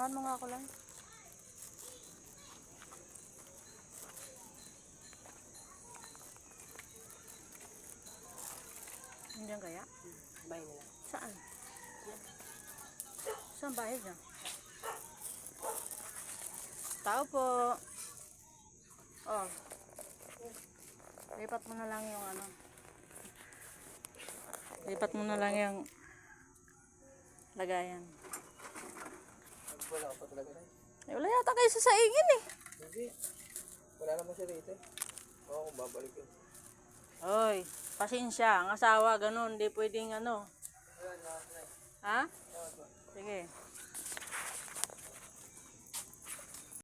Samahan mo nga ako lang. Nandiyan kaya? Bahay nila. Saan? Saan bahay niya? Tao po. Oh. Lipat mo na lang yung ano. Lipat mo na lang yung lagayan. Wala ka pa talaga na. Eh, wala yata kayo sa saingin eh. Hindi. Wala naman siya rito. Oo, kung babalik yun. Hoy, pasensya. Ang asawa, ganun. Hindi pwedeng ano. Ha? Sige.